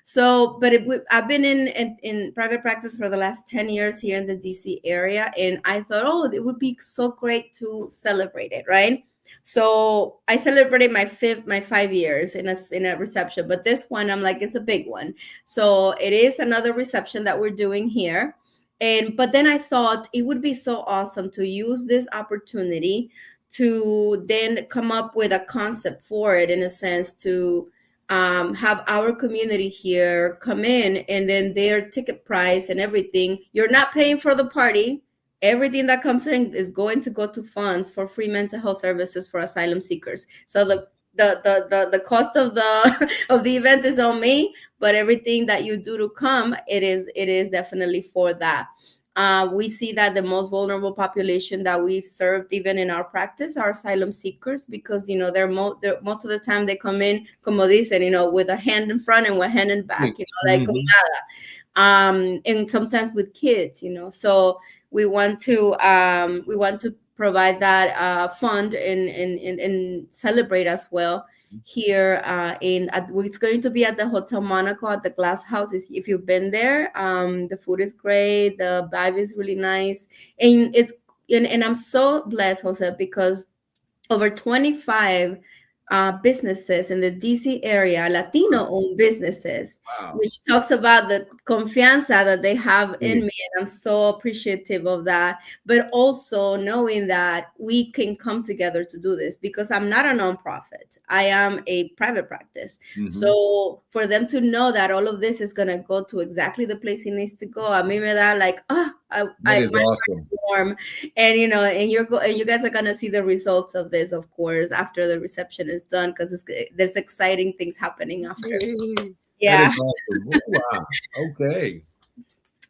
So, but I've been in private practice for the last 10 years here in the DC area. And I thought, it would be so great to celebrate it, right? So I celebrated my 5 years in a reception, but this one, I'm like, it's a big one. So it is another reception that we're doing here. But then I thought it would be so awesome to use this opportunity to then come up with a concept for it, in a sense, to have our community here come in, and then their ticket price and everything. You're not paying for the party. Everything that comes in is going to go to funds for free mental health services for asylum seekers. So the cost of the event is on me, but everything that you do to come, it is definitely for that. We see that the most vulnerable population that we've served, even in our practice, are asylum seekers, because they're most of the time they come in, como dicen, with a hand in front and one hand in back, like con nada. And sometimes with kids, so we want to provide that fund and celebrate as well here. It's going to be at the Hotel Monaco at the Glass House. If you've been there, the food is great, the vibe is really nice, and I'm so blessed, Jose, because over 25 businesses in the DC area, Latino-owned businesses, which talks about the confianza that they have in me, and I'm so appreciative of that. But also knowing that we can come together to do this, because I'm not a nonprofit, I am a private practice. So for them to know that all of this is going to go to exactly the place it needs to go, a mí me da like, That is awesome. Warm, and and you guys are gonna see the results of this, of course, after the reception is done, because there's exciting things happening after. Yeah. That is awesome. Wow. Okay.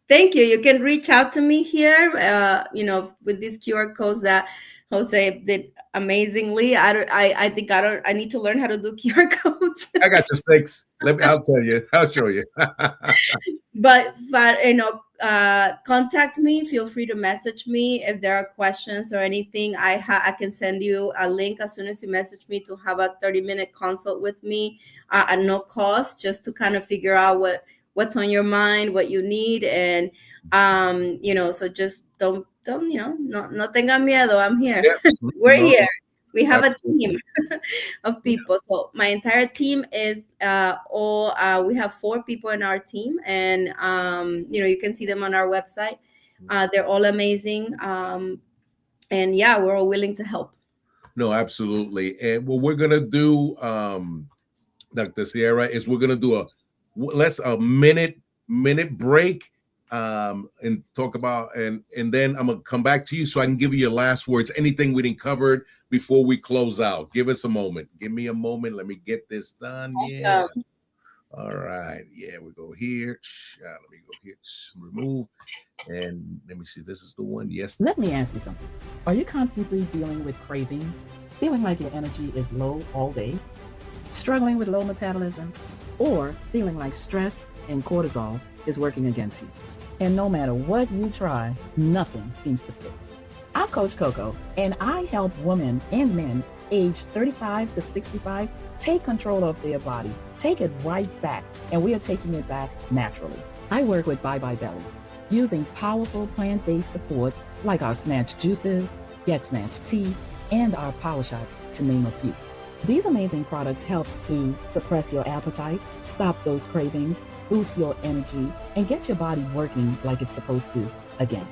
Thank you. You can reach out to me here, with these QR codes that Jose did amazingly. I think I need to learn how to do QR codes. I got your 6. I'll tell you. I'll show you. but contact me. Feel free to message me if there are questions or anything. I can send you a link as soon as you message me to have a 30-minute consult with me at no cost, just to kind of figure out what's on your mind, what you need, and so just don't no tengan miedo. I'm here. Yeah. We're here. We have a team of people. So my entire team is we have 4 people in our team, and you can see them on our website. They're all amazing, and yeah, we're all willing to help. No, absolutely. And what we're gonna do, Dr. Sierra, is we're gonna do a minute break, and talk about, and then I'm gonna come back to you so I can give you your last words, anything we didn't cover before we close out. Give us a moment. Give me a moment. Let me get this done. Awesome. Yeah. All right. Yeah, we go here. Let me go here. Remove. And let me see. This is the one. Yes. Let me ask you something. Are you constantly dealing with cravings? Feeling like your energy is low all day? Struggling with low metabolism? Or feeling like stress and cortisol is working against you? And no matter what you try, nothing seems to stick. I'm Coach Coco, and I help women and men aged 35 to 65 take control of their body, take it right back, and we are taking it back naturally. I work with Bye Bye Belly, using powerful plant-based support like our Snatch Juices, Get Snatch Tea, and our Power Shots, to name a few. These amazing products helps to suppress your appetite, stop those cravings, boost your energy, and get your body working like it's supposed to again.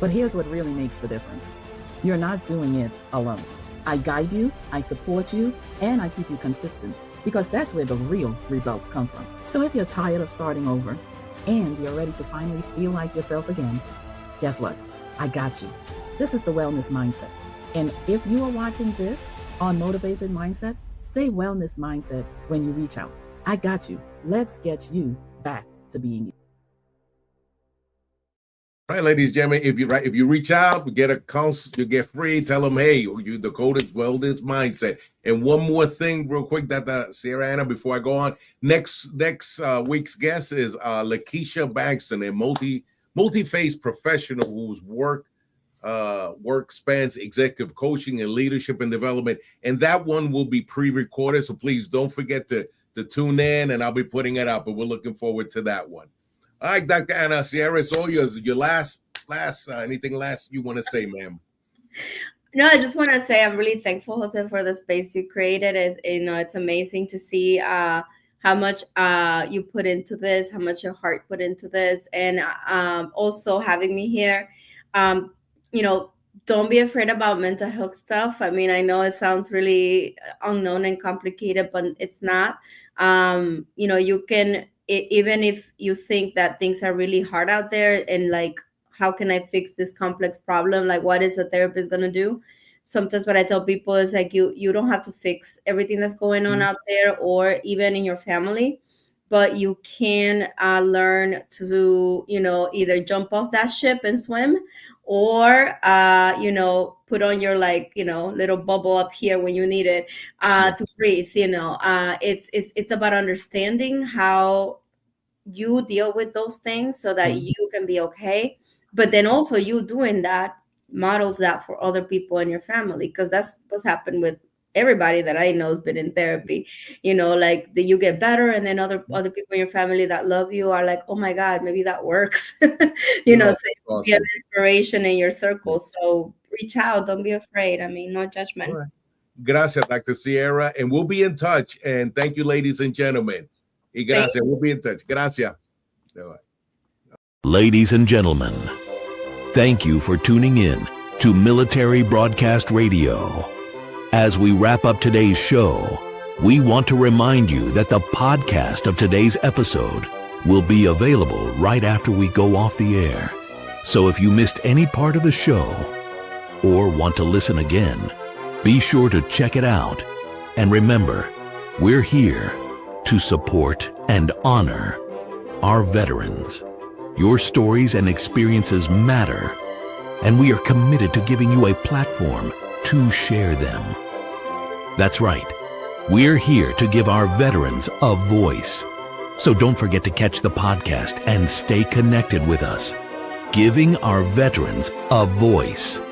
But here's what really makes the difference. You're not doing it alone. I guide you, I support you, and I keep you consistent, because that's where the real results come from. So if you're tired of starting over and you're ready to finally feel like yourself again, guess what? I got you. This is the Wellness Mindset. And if you are watching this on Motivated Mindset, say Wellness Mindset when you reach out. I got you. Let's get you back to being you. All right, ladies and gentlemen, if you reach out, we get a consult, you get free. Tell them, hey, the code is Wellness Mindset. And one more thing, real quick, that Sierra Anna, before I go on, next week's guest is Lakeisha Bankston, a multi-phase professional whose work spans executive coaching and leadership and development. And that one will be pre-recorded, so please don't forget to tune in, and I'll be putting it up. But we're looking forward to that one. All right, Dr. Anna Sierra, it's all yours. Your last anything last you want to say, ma'am? No, I just want to say I'm really thankful, Jose, for the space you created. It's amazing to see how much you put into this, how much your heart put into this, and also having me here. Don't be afraid about mental health stuff. I mean, I know it sounds really unknown and complicated, but it's not. You can, even if you think that things are really hard out there and like, how can I fix this complex problem? Like, what is a therapist going to do? Sometimes what I tell people is like, you don't have to fix everything that's going on out there or even in your family, but you can learn to, either jump off that ship and swim, or put on your little bubble up here when you need it to breathe. It's about understanding how you deal with those things so that you can be okay, but then also you doing that models that for other people in your family, because that's what's happened with everybody that I know has been in therapy. Like you get better, and then other people in your family that love you are like, oh my God, maybe that works. So you get inspiration in your circle. So reach out, don't be afraid. I mean, no judgment. Right. Gracias, Dr. Sierra, and we'll be in touch. And thank you, ladies and gentlemen. Y gracias, we'll be in touch. Gracias. Ladies and gentlemen, thank you for tuning in to Military Broadcast Radio. As we wrap up today's show, we want to remind you that the podcast of today's episode will be available right after we go off the air. So if you missed any part of the show or want to listen again, be sure to check it out. And remember, we're here to support and honor our veterans. Your stories and experiences matter, and we are committed to giving you a platform to share them. That's right. We're here to give our veterans a voice. So don't forget to catch the podcast and stay connected with us. Giving our veterans a voice.